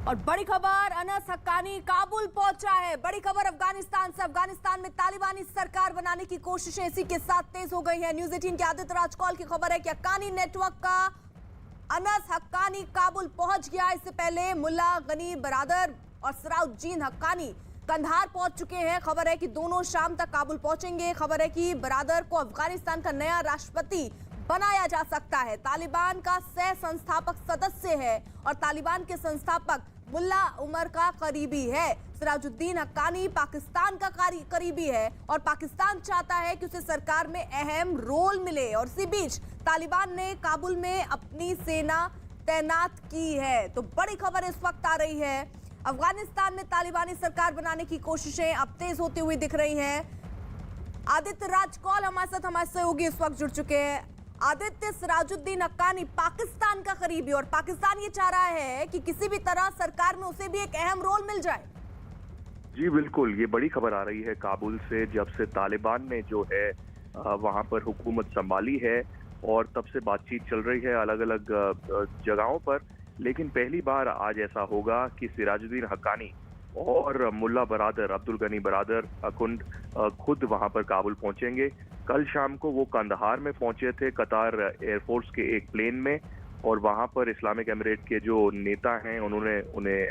और बड़ी खबर, अनस हक्कानी काबुल पहुंचा है। बड़ी खबर अफगानिस्तान से। अफगानिस्तान में तालिबानी सरकार बनाने की कोशिशें इसी के साथ तेज हो गई हैं। न्यूज 18 के आदित्य राजकौल की खबर है कि हक्कानी नेटवर्क का अनस हक्कानी काबुल पहुंच गया। इससे पहले मुल्ला गनी बरादर और सराउद्दीन हक्कानी कंधार पहुंच चुके हैं। खबर है कि दोनों शाम तक काबुल पहुंचेंगे। खबर है कि बरादर को अफगानिस्तान का नया राष्ट्रपति बनाया जा सकता है। तालिबान का सह संस्थापक सदस्य है और तालिबान के संस्थापक मुल्ला उमर का करीबी है। सराजुद्दीन हक्कानी पाकिस्तान का करीबी है और पाकिस्तान चाहता है कि उसे सरकार में अहम रोल मिले। और इसी बीच तालिबान ने काबुल में अपनी सेना तैनात की है। तो बड़ी खबर इस वक्त आ रही है, अफगानिस्तान में तालिबानी सरकार बनाने की कोशिशें अब तेज होती हुई दिख रही हैं। आदित्य राजकौल हमारे सहयोगी इस वक्त जुड़ चुके हैं। आदित्य, सराजुद्दीन हक्कानी पाकिस्तान का करीबी और पाकिस्तान ये चाह रहा है कि किसी भी तरह सरकार में उसे भी एक अहम रोल मिल जाए। जी बिल्कुल, ये बड़ी खबर आ रही है काबुल से। जब से तालिबान ने जो है वहां पर हुकूमत संभाली है और तब से बातचीत चल रही है अलग अलग जगहों पर, लेकिन पहली बार आज ऐसा होगा कि सराजुद्दीन हक्कानी और मुल्ला बरादर, अब्दुल गनी बरादर अकुंड खुद वहां पर काबुल पहुंचेंगे। कल शाम को वो कंदहार में पहुंचे थे कतार एयरफोर्स के एक प्लेन में, और वहां पर इस्लामिक एमिरेट के जो नेता हैं उन्होंने उन्हें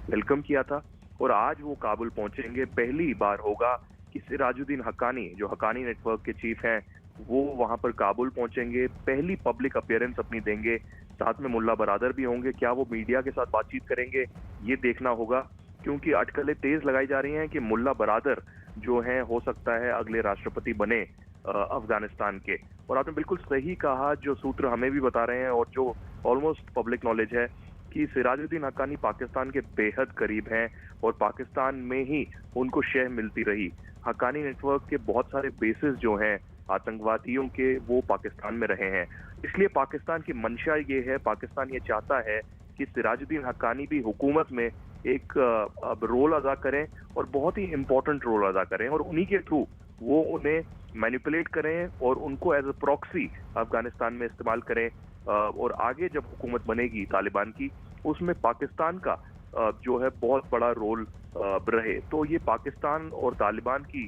वेलकम किया था। और आज वो काबुल पहुंचेंगे। पहली बार होगा कि सराजुद्दीन हक्कानी, जो हक्कानी नेटवर्क के चीफ हैं, वो वहां पर काबुल पहुंचेंगे, पहली पब्लिक अपीयरेंस अपनी देंगे। साथ में मुल्ला बरादर भी होंगे। क्या वो मीडिया के साथ बातचीत करेंगे, ये देखना होगा, क्योंकि अटकलें तेज लगाई जा रही हैं कि मुल्ला बरादर जो हैं हो सकता है अगले राष्ट्रपति बने अफगानिस्तान के। और आपने बिल्कुल सही कहा, जो सूत्र हमें भी बता रहे हैं और जो ऑलमोस्ट पब्लिक नॉलेज है, कि सराजुद्दीन हक्कानी पाकिस्तान के बेहद करीब हैं और पाकिस्तान में ही उनको शह मिलती रही। हक्कानी नेटवर्क के बहुत सारे बेसिस जो हैं आतंकवादियों के, वो पाकिस्तान में रहे हैं। इसलिए पाकिस्तान की मंशा ये है, पाकिस्तान ये चाहता है कि सराजुद्दीन हक्कानी भी हुकूमत में एक रोल अदा करें और बहुत ही इंपॉर्टेंट रोल अदा करें, और उन्हीं के थ्रू वो उन्हें मैनिपुलेट करें और उनको एज अ प्रॉक्सी अफगानिस्तान में इस्तेमाल करें। और आगे जब हुकूमत बनेगी तालिबान की, उसमें पाकिस्तान का जो है बहुत बड़ा रोल रहे। तो ये पाकिस्तान और तालिबान की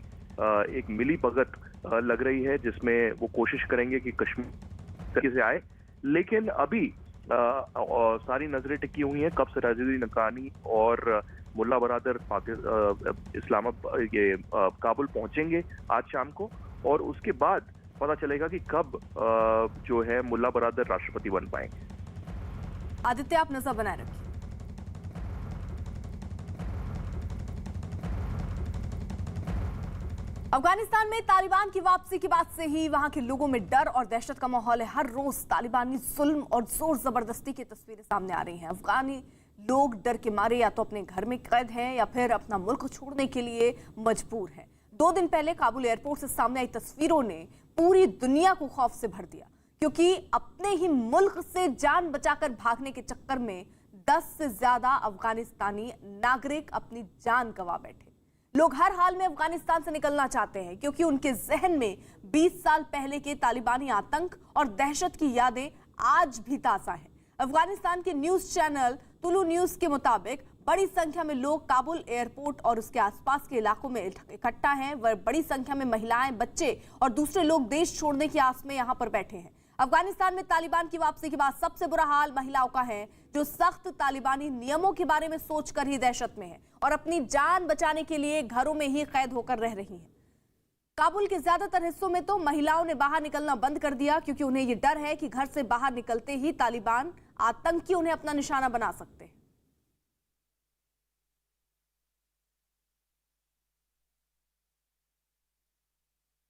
एक मिली भगत लग रही है, जिसमें वो कोशिश करेंगे कि कश्मीर से आए। लेकिन अभी सारी नजरें टिकी हुई हैं कब सराजुद्दीन हक्कानी और मुल्ला बरादर काबुल पहुंचेंगे आज शाम को, और उसके बाद पता चलेगा कि कब जो है मुल्ला बरादर राष्ट्रपति बन पाएंगे। आदित्य, आप नजर बनाए रखिए। अफगानिस्तान में तालिबान की वापसी के बाद से ही वहां के लोगों में डर और दहशत का माहौल है। हर रोज तालिबानी जुल्म और जोर जबरदस्ती की तस्वीरें सामने आ रही हैं। अफगानी लोग डर के मारे या तो अपने घर में कैद हैं या फिर अपना मुल्क छोड़ने के लिए मजबूर हैं। 2 दिन पहले काबुल एयरपोर्ट से सामने आई तस्वीरों ने पूरी दुनिया को खौफ से भर दिया, क्योंकि अपने ही मुल्क से जान बचाकर भागने के चक्कर में 10 से ज्यादा अफगानिस्तानी नागरिक अपनी जान गंवा बैठे। लोग हर हाल में अफगानिस्तान से निकलना चाहते हैं, क्योंकि उनके जहन में 20 साल पहले के तालिबानी आतंक और दहशत की यादें आज भी ताजा हैं। अफगानिस्तान के न्यूज चैनल तुलु न्यूज के मुताबिक बड़ी संख्या में लोग काबुल एयरपोर्ट और उसके आसपास के इलाकों में इकट्ठा हैं। वह बड़ी संख्या में महिलाएं, बच्चे और दूसरे लोग देश छोड़ने की आस में यहां पर बैठे हैं। अफगानिस्तान में तालिबान की वापसी के बाद सबसे बुरा हाल महिलाओं का है, जो सख्त तालिबानी नियमों के बारे में सोचकर ही दहशत में है और अपनी जान बचाने के लिए घरों में ही कैद होकर रह रही हैं। काबुल के ज्यादातर हिस्सों में तो महिलाओं ने बाहर निकलना बंद कर दिया, क्योंकि उन्हें यह डर है कि घर से बाहर निकलते ही तालिबान आतंकी उन्हें अपना निशाना बना सकते हैं।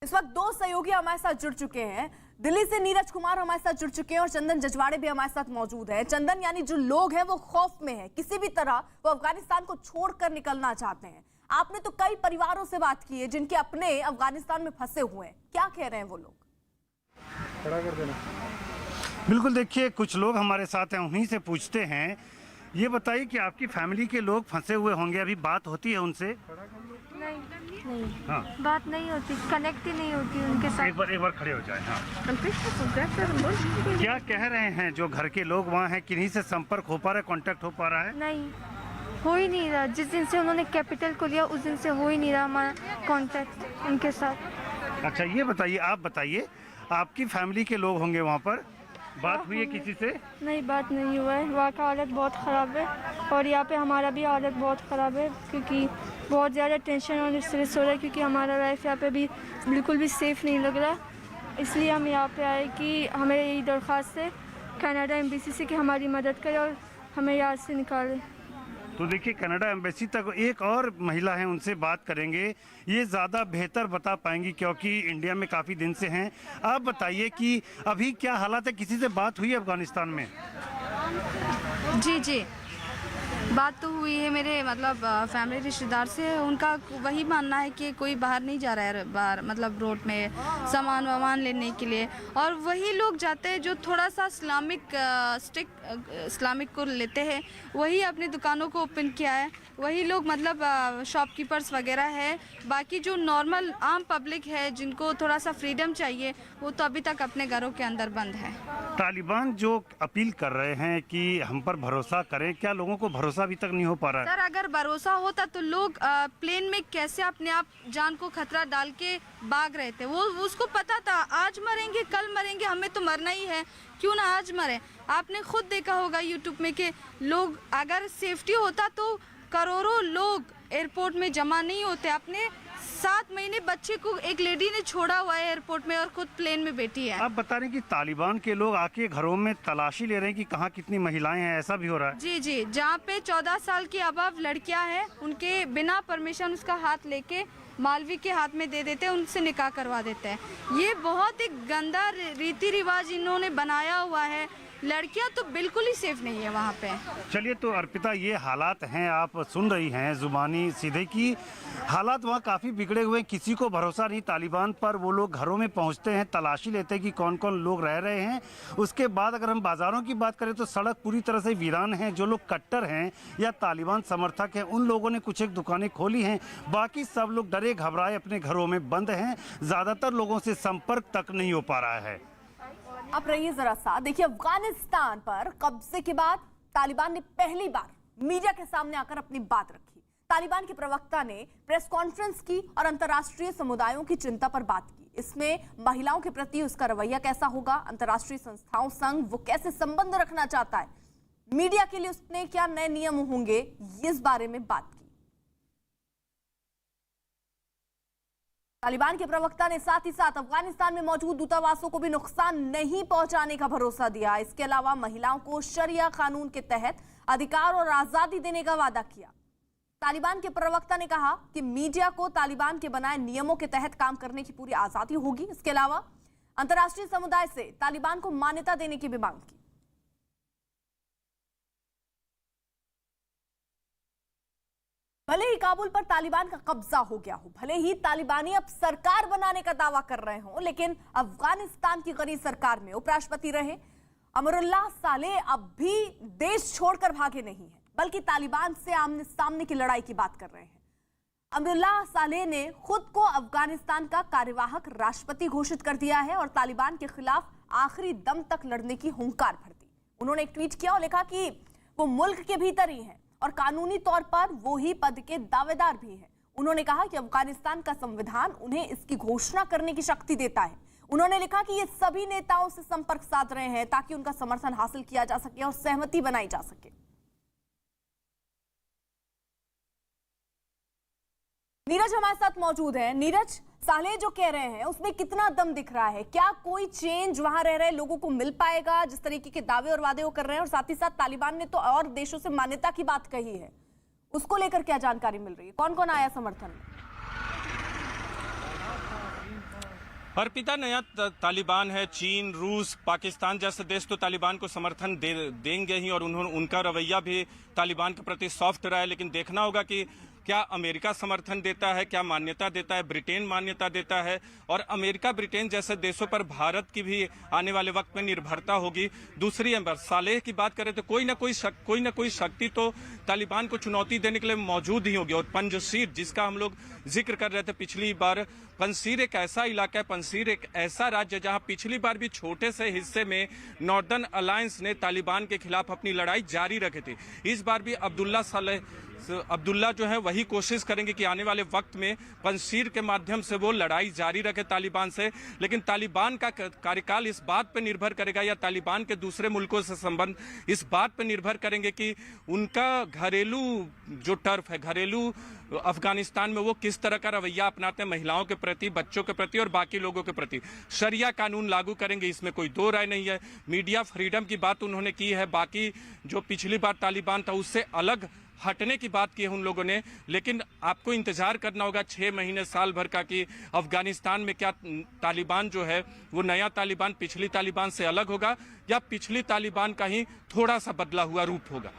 इस वक्त 2 सहयोगी हमारे साथ जुड़ चुके हैं। दिल्ली से नीरज कुमार हमारे साथ जुड़ चुके हैं और चंदन जजवाड़े भी हमारे साथ मौजूद है। चंदन, यानी जो लोग हैं वो खौफ में हैं, किसी भी तरह वो अफगानिस्तान को छोड़कर निकलना चाहते हैं। आपने तो कई परिवारों से बात की है जिनके अपने अफगानिस्तान में फंसे हुए हैं, क्या कह रहे हैं वो लोग? खड़ा कर देना। बिल्कुल, देखिए कुछ लोग हमारे साथ हैं, उन्हीं से पूछते हैं। ये बताइए कि आपकी फैमिली के लोग फंसे हुए होंगे, अभी बात होती है उनसे? नहीं, हाँ, बात नहीं होती, कनेक्ट ही नहीं होती उनके साथ। एक बार खड़े हो जाए। हाँ, क्या कह रहे हैं जो घर के लोग वहाँ हैं? किन्हीं से संपर्क हो पा रहा है, कांटेक्ट हो पा रहा है? नहीं। हो ही नहीं रहा। जिस दिन से उन्होंने कैपिटल को लिया उस दिन से हो ही नहीं रहा हमारा कांटेक्ट उनके साथ। अच्छा ये बताइए, आप बताइए, आपकी फैमिली के लोग होंगे वहाँ पर, बात हुई है किसी से? नहीं, बात नहीं हुआ है। वहाँ का हालत बहुत ख़राब है और यहाँ पे हमारा भी हालत बहुत ख़राब है क्योंकि बहुत ज़्यादा टेंशन और स्ट्रेस हो रहा है क्योंकि हमारा लाइफ यहाँ पे भी बिल्कुल भी सेफ़ नहीं लग रहा। इसलिए हम यहाँ पे आए कि हमें यही दरख्वास्त है कनाडा एम्बेसी से कि हमारी मदद करे और हमें यहाँ से निकाले। तो देखिए, कनाडा एम्बेसी तक एक और महिला हैं, उनसे बात करेंगे, ये ज़्यादा बेहतर बता पाएंगी क्योंकि इंडिया में काफ़ी दिन से हैं। आप बताइए कि अभी क्या हालात है, किसी से बात हुई है अफगानिस्तान में? जी बात तो हुई है मेरे मतलब फैमिली रिश्तेदार से। उनका वही मानना है कि कोई बाहर नहीं जा रहा है, बाहर मतलब रोड में सामान वामान लेने के लिए, और वही लोग जाते हैं जो थोड़ा सा इस्लामिक को लेते हैं, वही अपनी दुकानों को ओपन किया है, वही लोग मतलब शॉपकीपर्स वगैरह है। बाकी जो नॉर्मल आम पब्लिक है जिनको थोड़ा सा फ्रीडम चाहिए वो तो अभी तक अपने घरों के अंदर बंद है। तालिबान जो अपील कर रहे हैं कि हम पर भरोसा करें, क्या लोगों को भरोसा अभी तक नहीं हो पा रहा है? सर, अगर भरोसा होता तो लोग प्लेन में कैसे अपने आप जान को खतरा डाल के भाग रहे थे। वो उसको पता था आज मरेंगे कल मरेंगे, हमें तो मरना ही है, क्यों ना आज मरे। आपने खुद देखा होगा यूट्यूब में कि लोग, अगर सेफ्टी होता तो करोड़ों लोग एयरपोर्ट में जमा नहीं होते। अपने 7 महीने बच्चे को एक लेडी ने छोड़ा हुआ है एयरपोर्ट में और खुद प्लेन में बैठी है। आप बता रहे हैं कि तालिबान के लोग आके घरों में तलाशी ले रहे हैं कि कहाँ कितनी महिलाएं हैं, ऐसा भी हो रहा है? जी, जहाँ पे 14 साल की अबव लड़कियां हैं उनके बिना परमिशन उसका हाथ लेके मालवी के हाथ में दे देते हैं, उनसे निकाह करवा देते हैं। ये बहुत ही गंदा रीति रिवाज इन्होंने बनाया हुआ है। लड़कियां तो बिल्कुल ही सेफ नहीं है वहाँ पे। चलिए, तो अर्पिता ये हालात हैं, आप सुन रही हैं जुबानी सीधे की हालात वहाँ काफ़ी बिगड़े हुए हैं। किसी को भरोसा नहीं तालिबान पर। वो लोग घरों में पहुँचते हैं, तलाशी लेते हैं कि कौन कौन लोग रह रहे हैं। उसके बाद अगर हम बाज़ारों की बात करें तो सड़क पूरी तरह से वीरान है। जो लोग कट्टर हैं या तालिबान समर्थक हैं उन लोगों ने कुछ एक दुकानें खोली हैं, बाकी सब लोग डरे घबराए अपने घरों में बंद हैं। ज़्यादातर लोगों से संपर्क तक नहीं हो पा रहा है। आप रहिए जरा सा। देखिए, अफगानिस्तान पर कब्जे के बाद तालिबान ने पहली बार मीडिया के सामने आकर अपनी बात रखी। तालिबान के प्रवक्ता ने प्रेस कॉन्फ्रेंस की और अंतर्राष्ट्रीय समुदायों की चिंता पर बात की। इसमें महिलाओं के प्रति उसका रवैया कैसा होगा, अंतर्राष्ट्रीय संस्थाओं संग वो कैसे संबंध रखना चाहता है, मीडिया के लिए उसने क्या नए नियम होंगे, इस बारे में बात की। तालिबान के प्रवक्ता ने साथ ही साथ अफगानिस्तान में मौजूद दूतावासों को भी नुकसान नहीं पहुंचाने का भरोसा दिया। इसके अलावा महिलाओं को शरिया कानून के तहत अधिकार और आजादी देने का वादा किया। तालिबान के प्रवक्ता ने कहा कि मीडिया को तालिबान के बनाए नियमों के तहत काम करने की पूरी आजादी होगी। इसके अलावा अंतर्राष्ट्रीय समुदाय से तालिबान को मान्यता देने की भी मांग की। भले ही काबुल पर तालिबान का कब्जा हो गया हो, भले ही तालिबानी अब सरकार बनाने का दावा कर रहे हो, लेकिन अफगानिस्तान की गरीब सरकार में उपराष्ट्रपति रहे अमरुल्लाह सालेह अब भी देश छोड़कर भागे नहीं है, बल्कि तालिबान से आमने सामने की लड़ाई की बात कर रहे हैं। अमरुल्लाह सालेह ने खुद को अफगानिस्तान का कार्यवाहक राष्ट्रपति घोषित कर दिया है और तालिबान के खिलाफ आखिरी दम तक लड़ने की हुंकार भर दी। उन्होंने एक ट्वीट किया और लिखा कि वो मुल्क के भीतर ही है और कानूनी तौर पर वो ही पद के दावेदार भी हैं। उन्होंने कहा कि अफगानिस्तान का संविधान उन्हें इसकी घोषणा करने की शक्ति देता है। उन्होंने लिखा कि ये सभी नेताओं से संपर्क साध रहे हैं ताकि उनका समर्थन हासिल किया जा सके और सहमति बनाई जा सके। नीरज हमारे साथ मौजूद है। नीरज, सालेह जो कह रहे हैं उसमें कितना दम दिख रहा है? क्या कोई चेंज वहां रह रहे लोगों को मिल पाएगा जिस तरीके के दावे और वादे वो कर रहे हैं? और साथ ही साथ तालिबान ने तो और देशों से मान्यता की बात कही है, उसको लेकर क्या जानकारी मिल रही है? कौन कौन आया समर्थन में? अर्पिता, नया तालिबान है। चीन, रूस, पाकिस्तान जैसे देश तो तालिबान को समर्थन देंगे ही और उनका रवैया भी तालिबान के प्रति सॉफ्ट रहा है। लेकिन देखना होगा कि क्या अमेरिका समर्थन देता है, क्या मान्यता देता है, ब्रिटेन मान्यता देता है। और अमेरिका, ब्रिटेन जैसे देशों पर भारत की भी आने वाले वक्त में निर्भरता होगी। दूसरी अंबर सालेह की बात करें तो कोई ना कोई शक्ति तो तालिबान को चुनौती देने के लिए मौजूद ही होगी। और पंजशीर, जिसका हम लोग जिक्र कर रहे थे पिछली बार, पंजशीर एक ऐसा इलाका है, पंजशीर एक ऐसा राज्य जहां पिछली बार भी छोटे से हिस्से में नॉर्दर्न अलायंस ने तालिबान के खिलाफ अपनी लड़ाई जारी रखी थी। इस बार भी अब्दुल्ला सालेह अब्दुल्ला जो है वही कोशिश करेंगे कि आने वाले वक्त में पंजशीर के माध्यम से वो लड़ाई जारी रखे तालिबान से। लेकिन तालिबान का कार्यकाल इस बात पर निर्भर करेगा, या तालिबान के दूसरे मुल्कों से संबंध इस बात पर निर्भर करेंगे कि उनका घरेलू जो टर्फ है, घरेलू अफगानिस्तान में वो किस तरह का रवैया अपनाते हैं महिलाओं के प्रति, बच्चों के प्रति और बाकी लोगों के प्रति। शरिया कानून लागू करेंगे, इसमें कोई दो राय नहीं है। मीडिया फ्रीडम की बात उन्होंने की है, बाकी जो पिछली बार तालिबान था उससे अलग हटने की बात की है उन लोगों ने। लेकिन आपको इंतजार करना होगा 6 महीने साल भर का कि अफगानिस्तान में क्या तालिबान जो है वो नया तालिबान पिछली तालिबान से अलग होगा या पिछली तालिबान का ही थोड़ा सा बदला हुआ रूप होगा।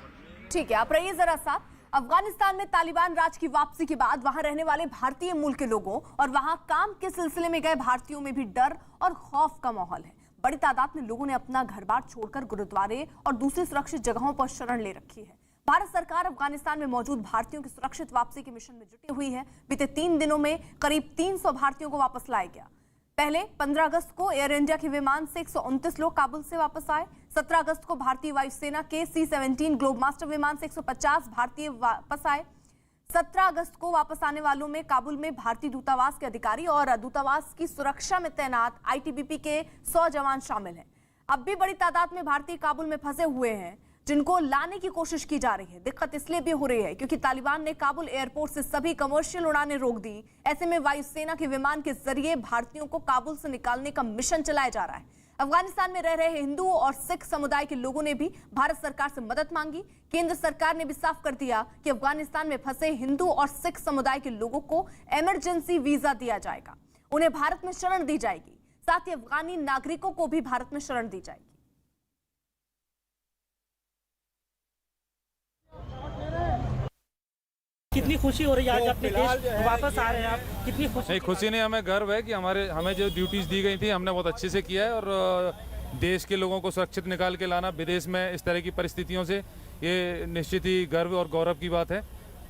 ठीक है, आप रहिए जरा साथ। अफगानिस्तान में तालिबान राज की वापसी के बाद वहां रहने वाले भारतीय मूल के लोगों और वहां काम के सिलसिले में गए भारतीयों में भी डर और खौफ का माहौल है। बड़ी तादाद में लोगों ने अपना घर बार छोड़कर गुरुद्वारे और दूसरी सुरक्षित जगहों पर शरण ले रखी है। भारत सरकार अफगानिस्तान में मौजूद भारतीयों की सुरक्षित वापसी के मिशन में जुटी हुई है। बीते 3 दिनों में करीब 300 भारतीयों को वापस लाया गया। पहले 15 अगस्त को एयर इंडिया के विमान से 129 लोग काबुल से वापस आए। 17 अगस्त को भारतीय वायुसेना के C-17 ग्लोबमास्टर विमान से 150 भारतीय वापस आए। 17 अगस्त को वापस आने वालों में काबुल में भारतीय दूतावास के अधिकारी और दूतावास की सुरक्षा में तैनात ITBP के 100 जवान शामिल हैं। अब भी बड़ी तादाद में भारतीय काबुल में फंसे हुए हैं जिनको लाने की कोशिश की जा रही है। दिक्कत इसलिए भी हो रही है क्योंकि तालिबान ने काबुल एयरपोर्ट से सभी कमर्शियल उड़ानें रोक दी। ऐसे में वायुसेना के विमान के जरिए भारतीयों को काबुल से निकालने का मिशन चलाया जा रहा है। अफगानिस्तान में रह रहे हिंदू और सिख समुदाय के लोगों ने भी भारत सरकार से मदद मांगी। केंद्र सरकार ने भी साफ कर दिया कि अफगानिस्तान में फंसे हिंदू और सिख समुदाय के लोगों को इमरजेंसी वीजा दिया जाएगा, उन्हें भारत में शरण दी जाएगी। साथ ही अफगानी नागरिकों को भी भारत में शरण दी जाएगी। कितनी खुशी हो रही है आज अपने देश वापस आ रहे हैं आप, कितनी खुशी? नहीं, खुशी नहीं, हमें गर्व है कि हमें जो ड्यूटीज दी गई थी हमने बहुत अच्छे से किया है। और देश के लोगों को सुरक्षित निकाल के लाना विदेश में इस तरह की परिस्थितियों से, ये निश्चित ही गर्व और गौरव की बात है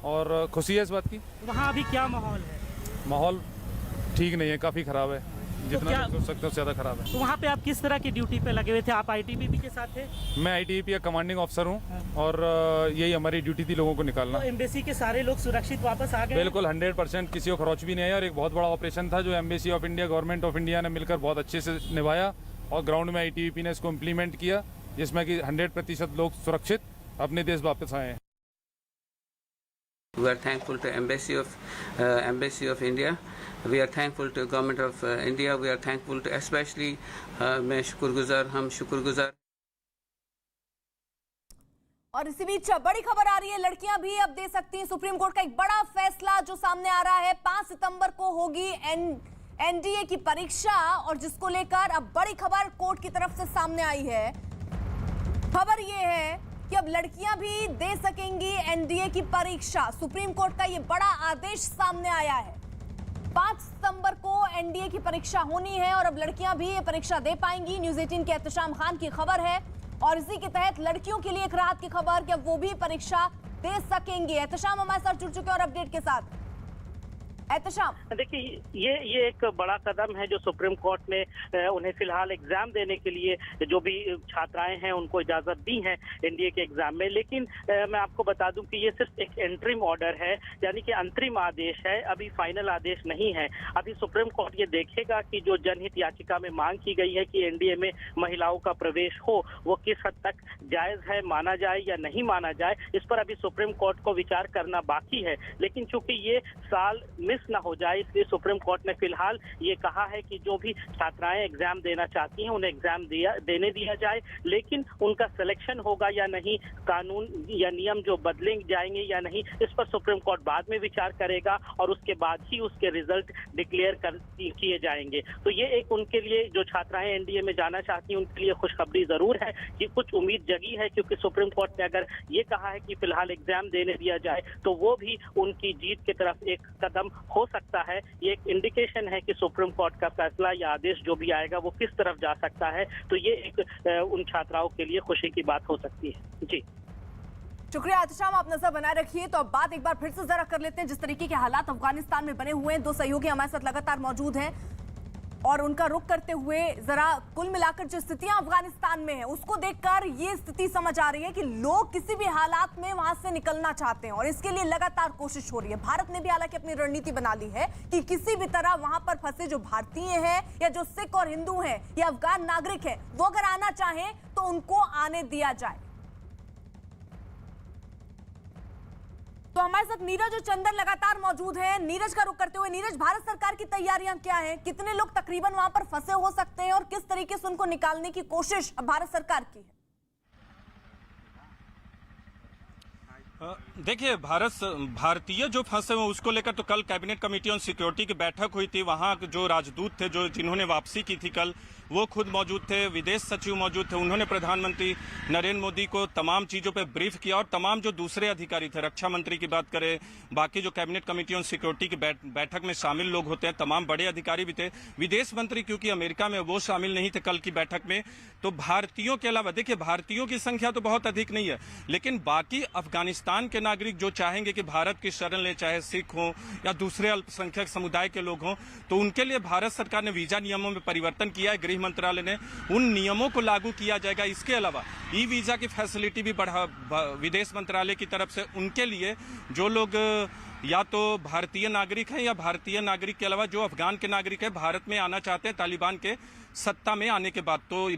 और खुशी है इस बात की। वहाँ अभी क्या माहौल है? माहौल ठीक नहीं है, काफ़ी ख़राब है, जितना सोच सकते हो ज़्यादा ख़राब है। तो वहाँ पे आप किस तरह की ड्यूटी पे लगे हुए थे? आप ITBP के साथ थे? मैं ITBP का कमांडिंग ऑफिसर हूँ और यही हमारी ड्यूटी थी, लोगों को निकालना। तो एम्बेसी के सारे लोग सुरक्षित वापस आ गए? बिल्कुल 100%, किसी को खरोच भी नहीं आया। और एक बहुत बड़ा ऑपरेशन था जो embassy of India, government of India ने मिलकर बहुत अच्छे से निभाया और ग्राउंड में ITBP ने इसको इम्प्लीमेंट किया, जिसमें कि 100% लोग सुरक्षित अपने देश वापस आए हैं। We are thankful to Embassy of India. We are thankful to Government of India. We are thankful to especially हम शुक्रगुजार। और इसी बीच बड़ी खबर आ रही है, लड़कियां भी अब दे सकती हैं। सुप्रीम कोर्ट का एक बड़ा फैसला जो सामने आ रहा है। 5 सितंबर को होगी NDA की परीक्षा और जिसको लेकर अब बड़ी खबर कोर्ट की तरफ से सामने आई है। खबर ये है कि अब लड़कियां भी दे सकेंगी NDA की परीक्षा। सुप्रीम कोर्ट का ये बड़ा आदेश सामने आया है। 5 सितंबर को NDA की परीक्षा होनी है और अब लड़कियां भी ये परीक्षा दे पाएंगी। न्यूज़ 18 के एहतशाम खान की खबर है और इसी के तहत लड़कियों के लिए एक राहत की खबर कि अब वो भी परीक्षा दे सकेंगे। एहतशाम हमारे साथ जुड़ चुके और अपडेट के साथ। एहतशाम, देखिए ये एक बड़ा कदम है जो सुप्रीम कोर्ट ने उन्हें फिलहाल एग्जाम देने के लिए जो भी छात्राएं हैं उनको इजाजत दी है NDA के एग्जाम में। लेकिन मैं आपको बता दूं कि ये सिर्फ एक एंट्रीम ऑर्डर है, यानी कि अंतरिम आदेश है, अभी फाइनल आदेश नहीं है। अभी सुप्रीम कोर्ट ये देखेगा कि जो जनहित याचिका में मांग की गई है कि NDA में महिलाओं का प्रवेश हो, वो किस हद तक जायज है, माना जाए या नहीं माना जाए, इस पर अभी सुप्रीम कोर्ट को विचार करना बाकी है। लेकिन चूंकि ये साल मिस ना हो जाए, इसलिए सुप्रीम कोर्ट ने फिलहाल ये कहा है कि जो भी छात्राएं एग्जाम देना चाहती हैं उन्हें एग्जाम देने दिया जाए। लेकिन उनका सिलेक्शन होगा या नहीं, कानून या नियम जो बदले जाएंगे या नहीं, इस पर सुप्रीम कोर्ट बाद में विचार करेगा और उसके बाद ही उसके रिजल्ट डिक्लेयर किए जाएंगे। तो ये एक उनके लिए, जो छात्राएं NDA में जाना चाहती हैं उनके लिए खुशखबरी जरूर है कि कुछ उम्मीद जगी है, क्योंकि सुप्रीम कोर्ट ने अगर ये कहा है कि फिलहाल एग्जाम देने दिया जाए तो वो भी उनकी जीत की तरफ एक कदम हो सकता है। ये एक इंडिकेशन है कि सुप्रीम कोर्ट का फैसला या आदेश जो भी आएगा वो किस तरफ जा सकता है। तो ये एक उन छात्राओं के लिए खुशी की बात हो सकती है। जी शुक्रिया एहतशाम, आप नजर बनाए रखिए। तो अब बात एक बार फिर से जरा कर लेते हैं जिस तरीके के हालात अफगानिस्तान में बने हुए हैं। 2 सहयोगी हमारे साथ लगातार मौजूद हैं। और उनका रुख करते हुए जरा कुल मिलाकर जो स्थितियां अफगानिस्तान में है उसको देखकर ये स्थिति समझ आ रही है कि लोग किसी भी हालात में वहां से निकलना चाहते हैं और इसके लिए लगातार कोशिश हो रही है। भारत ने भी हालांकि अपनी रणनीति बना ली है कि किसी भी तरह वहां पर फंसे जो भारतीय हैं या जो सिख और हिंदू हैं या अफगान नागरिक हैं वो अगर आना चाहें तो उनको आने दिया जाए। तो हमारे साथ नीरज और चंदन लगातार मौजूद हैं। नीरज का रुख करते हुए, नीरज, भारत सरकार की तैयारियां क्या हैं? कितने लोग तकरीबन वहां पर फंसे हो सकते हैं और किस तरीके से उनको निकालने की कोशिश भारत सरकार की है? देखिए, भारतीय जो फंसे हुए उसको लेकर तो कल कैबिनेट कमेटी ऑन सिक्योरिटी की बैठक हुई थी। वहां जो राजदूत थे जो जिन्होंने वापसी की थी कल, वो खुद मौजूद थे, विदेश सचिव मौजूद थे। उन्होंने प्रधानमंत्री नरेंद्र मोदी को तमाम चीज़ों पे ब्रीफ किया और तमाम जो दूसरे अधिकारी थे, रक्षा मंत्री की बात करें, बाकी जो कैबिनेट कमेटी ऑन सिक्योरिटी की बैठक में शामिल लोग होते हैं, तमाम बड़े अधिकारी भी थे। विदेश मंत्री क्योंकि अमेरिका में, वो शामिल नहीं थे कल की बैठक में। तो भारतीयों के अलावा, देखिए, भारतीयों की संख्या तो बहुत अधिक नहीं है, लेकिन बाकी अफगानिस्तान के नागरिक जो चाहेंगे कि भारत की शरण ले, चाहे सिख हों या दूसरे अल्पसंख्यक समुदाय के लोग हों, तो उनके लिए भारत सरकार ने वीजा नियमों में परिवर्तन किया है। गृह मंत्रालय ने उन नियमों को लागू किया जाएगा। इसके अलावा ई वीजा की फैसिलिटी भी बढ़ा विदेश मंत्रालय की तरफ से उनके लिए, जो लोग या तो भारतीय नागरिक हैं या भारतीय नागरिक के अलावा जो अफगान के नागरिक हैं, भारत में आना चाहते हैं तालिबान के सत्ता में आने के बाद, तो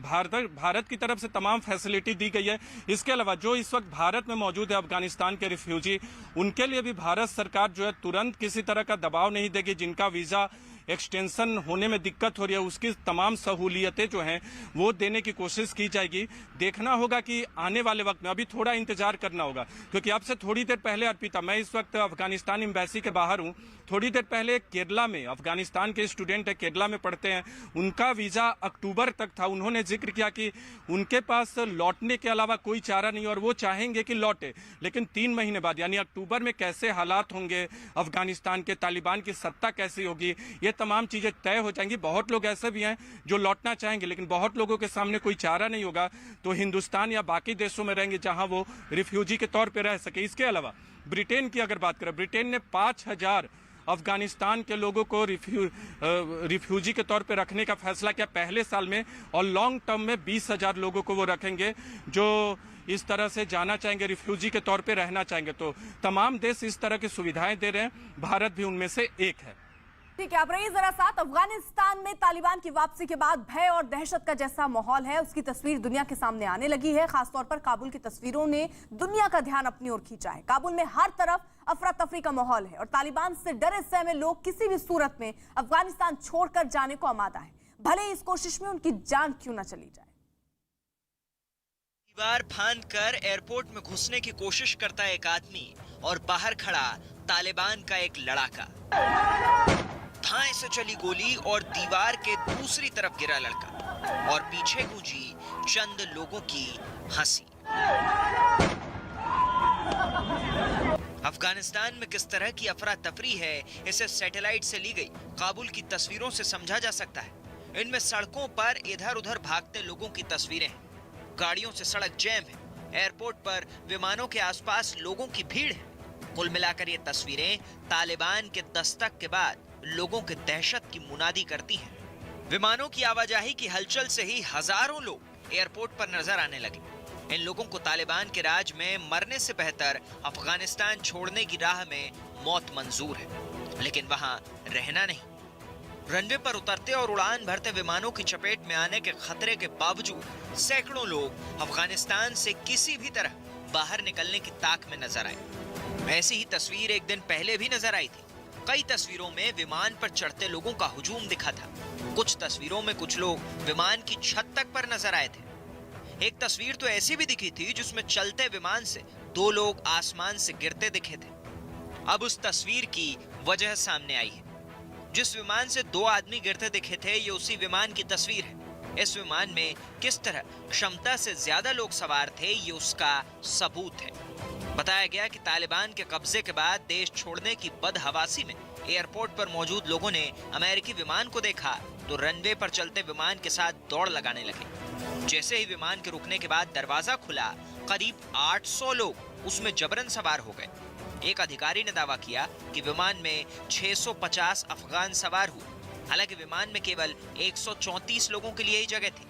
भारत की तरफ से तमाम फैसिलिटी दी गई है। इसके अलावा जो इस वक्त भारत में मौजूद है अफगानिस्तान के रिफ्यूजी, उनके लिए भी भारत सरकार जो है तुरंत किसी तरह का दबाव नहीं देगी। जिनका वीजा एक्सटेंशन होने में दिक्कत हो रही है, उसकी तमाम सहूलियतें जो हैं वो देने की कोशिश की जाएगी। देखना होगा कि आने वाले वक्त में, अभी थोड़ा इंतजार करना होगा, क्योंकि अब से थोड़ी देर पहले, अर्पिता, मैं इस वक्त अफगानिस्तान एम्बेसी के बाहर हूं। थोड़ी देर पहले केरला में, अफगानिस्तान के स्टूडेंट है, केरला में पढ़ते हैं, उनका वीजा अक्टूबर तक था। उन्होंने जिक्र किया कि उनके पास लौटने के अलावा कोई चारा नहीं और वो चाहेंगे कि लौटे, लेकिन 3 महीने बाद यानी अक्टूबर में कैसे हालात होंगे अफगानिस्तान के, तालिबान की सत्ता कैसी होगी, ये तमाम चीजें तय हो जाएंगी। बहुत लोग ऐसे भी हैं जो लौटना चाहेंगे, लेकिन बहुत लोगों के सामने कोई चारा नहीं होगा, तो हिंदुस्तान या बाकी देशों में रहेंगे जहां वो रिफ्यूजी के तौर पर रह सके। इसके अलावा ब्रिटेन की अगर बात करें, ब्रिटेन ने 5000 अफगानिस्तान के लोगों को रिफ्यूजी के तौर पे रखने का फैसला किया पहले साल में, और लॉन्ग टर्म में 20,000 लोगों को वो रखेंगे जो इस तरह से जाना चाहेंगे, रिफ्यूजी के तौर पे रहना चाहेंगे। तो तमाम देश इस तरह की सुविधाएं दे रहे हैं, भारत भी उनमें से एक है। ठीक है, आप रहिए जरा साथ। अफगानिस्तान में तालिबान की वापसी के बाद भय और दहशत का जैसा माहौल है, उसकी तस्वीर दुनिया के सामने आने लगी है। खासतौर पर काबुल की तस्वीरों ने दुनिया का ध्यान अपनी ओर खींचा है। काबुल में हर तरफ अफरा तफरी का माहौल है और तालिबान से डरे सहमे लोग किसी भी सूरत में अफगानिस्तान छोड़कर जाने को आमादा है, भले इस कोशिश में उनकी जान क्यों न चली जाए। दीवार फांद कर एयरपोर्ट में घुसने की कोशिश करता एक आदमी और बाहर खड़ा तालिबान का एक लड़ाका। थाए से चली गोली और दीवार के दूसरी तरफ गिरा लड़का और पीछे गूंजी चंद लोगों की हंसी। अफगानिस्तान में किस तरह की अफरा तफरी है, इसे सैटेलाइट से ली गई काबुल की तस्वीरों से समझा जा सकता है। इनमें सड़कों पर इधर उधर भागते लोगों की तस्वीरें हैं, गाड़ियों से सड़क जैम है, एयरपोर्ट पर विमानों के आसपास लोगों की भीड़ है। कुल मिलाकर ये तस्वीरें तालिबान के दस्तक के बाद लोगों के दहशत की मुनादी करती हैं। विमानों की आवाजाही की हलचल से ही हजारों लोग एयरपोर्ट पर नजर आने लगे। इन लोगों को तालिबान के राज में मरने से बेहतर अफगानिस्तान छोड़ने की राह में मौत मंजूर है, लेकिन वहां रहना नहीं। रनवे पर उतरते और उड़ान भरते विमानों की चपेट में आने के खतरे के बावजूद सैकड़ों लोग अफगानिस्तान से किसी भी तरह बाहर निकलने की ताक में नजर आए। ऐसी ही तस्वीर एक दिन पहले भी नजर आई थी। कई तस्वीरों में विमान पर चढ़ते लोगों का हुजूम दिखा था। कुछ तस्वीरों में कुछ लोग विमान की छत तक पर नजर आए थे। एक तस्वीर तो ऐसी भी दिखी थी जिसमें चलते विमान से 2 लोग आसमान से गिरते दिखे थे। अब उस तस्वीर की वजह सामने आई है। जिस विमान से 2 आदमी गिरते दिखे थे, ये उसी विमान की तस्वीर है। इस विमान में किस तरह क्षमता से ज्यादा लोग सवार थे, ये उसका सबूत है। बताया गया कि तालिबान के कब्जे के बाद देश छोड़ने की बदहवासी में एयरपोर्ट पर मौजूद लोगों ने अमेरिकी विमान को देखा तो रनवे पर चलते विमान के साथ दौड़ लगाने लगे। जैसे ही विमान के रुकने के बाद दरवाजा खुला, करीब 800 लोग उसमें जबरन सवार हो गए। एक अधिकारी ने दावा किया कि विमान में 650 अफगान सवार हुए। हालांकि विमान में केवल 134 लोगों के लिए ही जगह थी।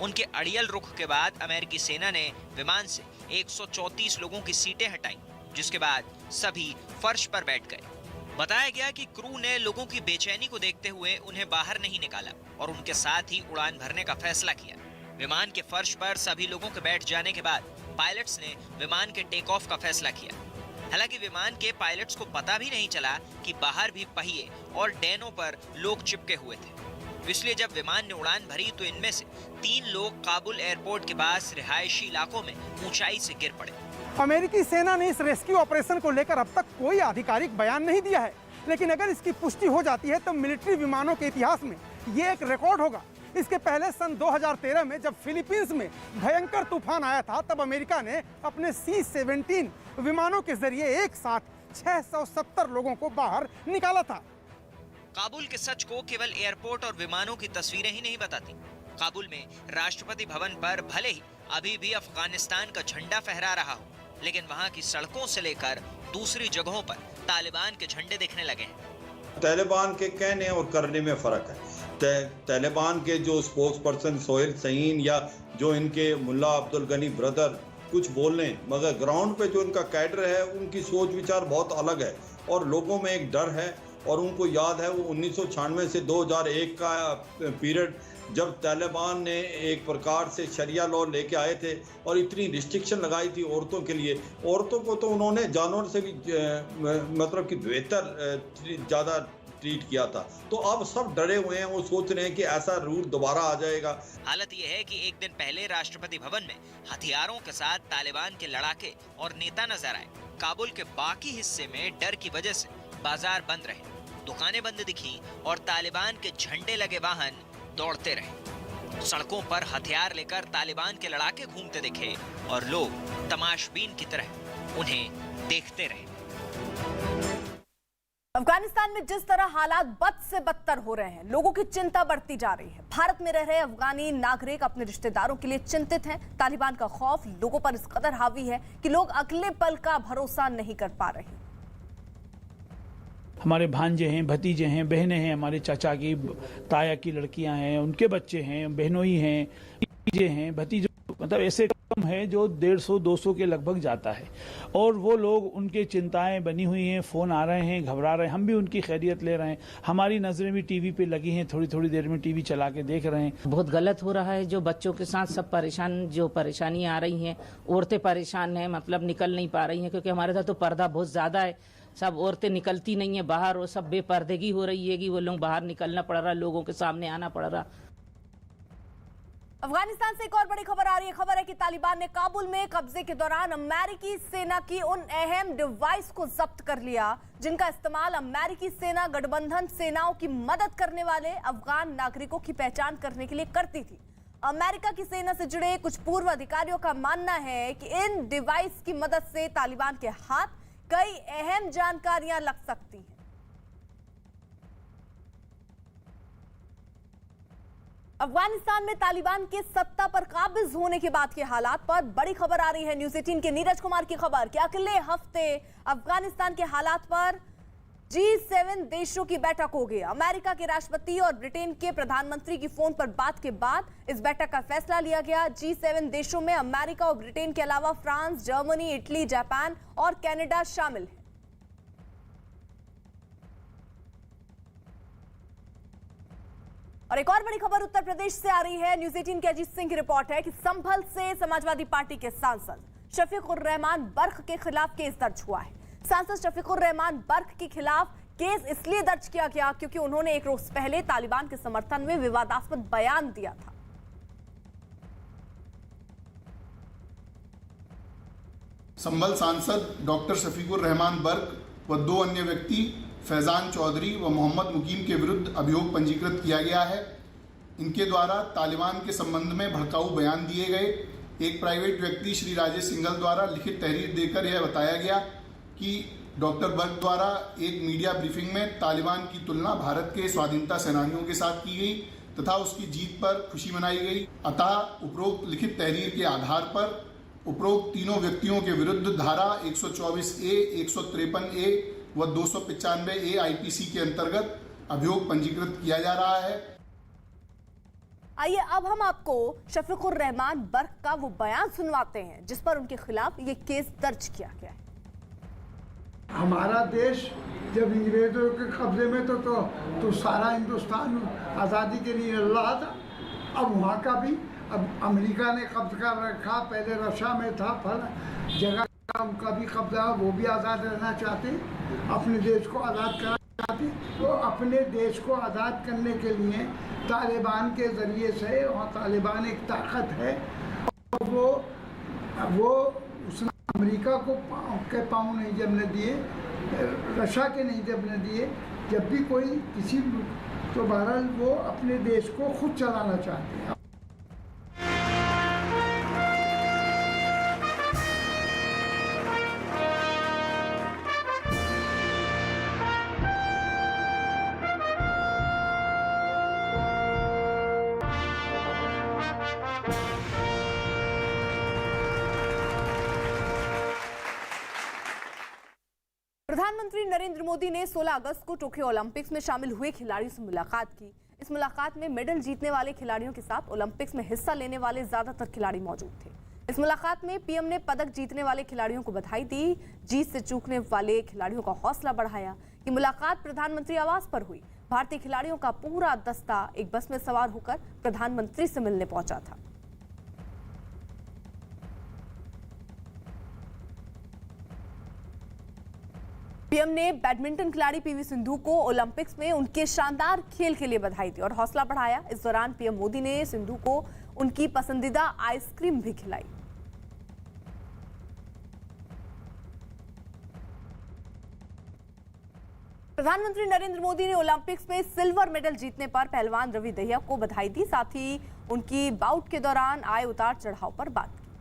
उनके अड़ियल रुख के बाद अमेरिकी सेना ने विमान से 134 लोगों की सीटें हटाई, जिसके बाद सभी फर्श पर बैठ गए। बताया गया कि क्रू ने लोगों की बेचैनी को देखते हुए उन्हें बाहर नहीं निकाला और उनके साथ ही उड़ान भरने का फैसला किया। विमान के फर्श पर सभी लोगों के बैठ जाने के बाद पायलट्स ने विमान के टेक ऑफ का फैसला किया। हालांकि विमान के पायलट्स को पता भी नहीं चला कि बाहर भी पहिए और डैनों पर लोग चिपके हुए थे। इसलिए जब विमान ने उड़ान भरी तो इनमें से 3 लोग काबुल एयरपोर्ट के पास रिहायशी इलाकों में ऊंचाई से गिर पड़े। अमेरिकी सेना ने इस रेस्क्यू ऑपरेशन को लेकर अब तक कोई आधिकारिक बयान नहीं दिया है, लेकिन अगर इसकी पुष्टि हो जाती है तो मिलिट्री विमानों के इतिहास में ये एक रिकॉर्ड होगा। इसके पहले सन 2013 में जब फिलीपींस में भयंकर तूफान आया था, तब अमेरिका ने अपने C-17 विमानों के जरिए एक साथ 670 लोगों को बाहर निकाला था। काबुल के सच को केवल एयरपोर्ट और विमानों की तस्वीरें ही नहीं बताती। काबुल में राष्ट्रपति भवन पर भले ही अभी भी अफगानिस्तान का झंडा फहरा रहा हो, लेकिन वहां की सड़कों से लेकर दूसरी जगहों पर तालिबान के झंडे दिखने लगे हैं। तालिबान के कहने और करने में फर्क है। तालिबान के जो स्पोक्स पर्सन सोहेल सईन या जो इनके मुल्ला अब्दुल गनी ब्रदर कुछ बोल रहे हैं, मगर ग्राउंड पे जो इनका कैडर है उनकी सोच विचार बहुत अलग है और लोगों में एक डर है। और उनको याद है वो 1996 से 2001 का पीरियड जब तालिबान ने एक प्रकार से शरिया लॉ लेके आए थे और इतनी रिस्ट्रिक्शन लगाई थी औरतों के लिए। औरतों को तो उन्होंने जानवर से भी मतलब कि बेहतर ज़्यादा ट्रीट किया था। तो अब सब डरे हुए हैं, वो सोच रहे हैं कि ऐसा रूल दोबारा आ जाएगा। हालत ये है कि एक दिन पहले राष्ट्रपति भवन में हथियारों के साथ तालिबान के लड़ाके और नेता नजर आए। काबुल के बाकी हिस्से में डर की वजह से बाजार बंद रहे, दुकानें बंद दिखी और तालिबान के झंडे लगे वाहन दौड़ते रहे। सड़कों पर हथियार लेकर तालिबान के लड़ाके घूमते दिखे और लोग तमाशबीन की तरह उन्हें देखते रहे। अफगानिस्तान में जिस तरह हालात बद से बदतर हो रहे हैं, लोगों की चिंता बढ़ती जा रही है। भारत में रह रहे अफगानी नागरिक अपने रिश्तेदारों के लिए चिंतित हैं। तालिबान का खौफ लोगों पर इस कदर हावी है कि लोग अगले पल का भरोसा नहीं कर पा रहे। हमारे भांजे हैं, भतीजे हैं, बहनें हैं, हमारे चाचा की ताया की लड़कियां हैं, उनके बच्चे हैं, बहनोई हैं, भतीजे हैं, भतीजों, मतलब ऐसे कम है जो 150-200 के लगभग जाता है। और वो लोग, उनके चिंताएं बनी हुई हैं, फ़ोन आ रहे हैं, घबरा रहे हैं, हम भी उनकी खैरियत ले रहे हैं। हमारी नज़रें भी टीवी पे लगी हैं, थोड़ी थोड़ी देर में टीवी चला के देख रहे हैं। बहुत गलत हो रहा है, जो बच्चों के साथ सब परेशान, जो परेशानियाँ आ रही हैं, औरतें परेशान हैं, मतलब निकल नहीं पा रही हैं, क्योंकि हमारे साथ तो पर्दा बहुत ज़्यादा है, सब औरतें निकलती नहीं है बाहर, और सब बेपर्दगी हो रही है कि वो लोग बाहर निकलना पड़ रहा, लोगों के सामने आना पड़ रहा। अफगानिस्तान से एक और बड़ी खबर आ रही है। खबर है कि तालिबान ने काबुल में कब्जे के दौरान अमेरिकी सेना की उन अहम डिवाइस को जब्त कर लिया जिनका इस्तेमाल अमेरिकी सेना गठबंधन सेनाओं की मदद करने वाले अफगान नागरिकों की पहचान करने के लिए करती थी। अमेरिका की सेना से जुड़े कुछ पूर्व अधिकारियों का मानना है कि इन डिवाइस की मदद से तालिबान के हाथ कई अहम जानकारियां लग सकती हैं। अफगानिस्तान में तालिबान के सत्ता पर काबिज होने के बाद के हालात पर बड़ी खबर आ रही है। न्यूज़ 18 के नीरज कुमार की खबर कि अगले हफ्ते अफगानिस्तान के हालात पर G7 देशों की बैठक होगी। अमेरिका के राष्ट्रपति और ब्रिटेन के प्रधानमंत्री की फोन पर बात के बाद इस बैठक का फैसला लिया गया। G7 देशों में अमेरिका और ब्रिटेन के अलावा फ्रांस, जर्मनी, इटली, जापान और कनाडा शामिल है। और एक और बड़ी खबर उत्तर प्रदेश से आ रही है। न्यूज़ 18 के अजीत सिंह की रिपोर्ट है कि संभल से समाजवादी पार्टी के सांसद शफीकुर रहमान बर्क के खिलाफ केस दर्ज हुआ है। सांसद शफीकुर रहमान बर्क के खिलाफ केस इसलिए दर्ज किया गया क्योंकि उन्होंने एक रोज पहले तालिबान के समर्थन में विवादास्पद बयान दिया था। संभल सांसद डॉक्टर शफीकुर रहमान बर्क व 2 अन्य व्यक्ति फैजान चौधरी व मोहम्मद मुकीम के विरुद्ध अभियोग पंजीकृत किया गया है। इनके द्वारा तालिबान के संबंध में भड़काऊ बयान दिए गए। एक प्राइवेट व्यक्ति श्री राजेश सिंघल द्वारा लिखित तहरीर देकर यह बताया गया कि डॉक्टर बर्क द्वारा एक मीडिया ब्रीफिंग में तालिबान की तुलना भारत के स्वाधीनता सेनानियों के साथ की गई तथा उसकी जीत पर खुशी मनाई गई। अतः उपरोक्त लिखित तहरीर के आधार पर उपरोक्त तीनों व्यक्तियों के विरुद्ध धारा 124A, 153A व 295A IPC के अंतर्गत अभियोग पंजीकृत किया जा रहा है। आइए अब हम आपको शफीकुर रहमान बर्क का वो बयान सुनवाते हैं जिस पर उनके खिलाफ ये केस दर्ज किया गया है। हमारा देश जब अंग्रेजों के कब्जे में तो सारा हिंदुस्तान आज़ादी के लिए लड़ रहा था। अब वहाँ का भी अब अमेरिका ने कब्जा कर रखा, पहले रशिया में था, फल जगह उनका भी कब्जा, वो भी आज़ाद रहना चाहते, अपने देश को आज़ाद करना चाहते। तो अपने देश को आज़ाद करने के लिए तालिबान के ज़रिए से, और तालिबान एक ताकत है, और वो उसने अमेरिका को के पाँव नहीं जमने दिए, रशिया के नहीं जमने दिए। जब भी कोई किसी तो बहरहाल वो अपने देश को खुद चलाना चाहते हैं। प्रधानमंत्री नरेंद्र मोदी ने 16 अगस्त को टोक्यो ओलंपिक्स में शामिल हुए खिलाड़ियों से मुलाकात की। इस मुलाकात में मेडल जीतने वाले खिलाड़ियों के साथ ओलंपिक्स में हिस्सा लेने वाले ज्यादातर खिलाड़ी मौजूद थे। इस मुलाकात में पीएम ने पदक जीतने वाले खिलाड़ियों को बधाई दी, जीत से चूकने वाले खिलाड़ियों का हौसला बढ़ाया। ये मुलाकात प्रधानमंत्री आवास पर हुई। भारतीय खिलाड़ियों का पूरा दस्ता एक बस में सवार होकर प्रधानमंत्री से मिलने पहुंचा था। पीएम ने बैडमिंटन खिलाड़ी पीवी सिंधु को ओलंपिक्स में उनके शानदार खेल के लिए बधाई दी और हौसला बढ़ाया। इस दौरान पीएम मोदी ने सिंधु को उनकी पसंदीदा आइसक्रीम भी खिलाई। प्रधानमंत्री नरेंद्र मोदी ने ओलंपिक्स में सिल्वर मेडल जीतने पर पहलवान रवि दहिया को बधाई दी, साथ ही उनकी बाउट के दौरान आए उतार चढ़ाव पर बात की।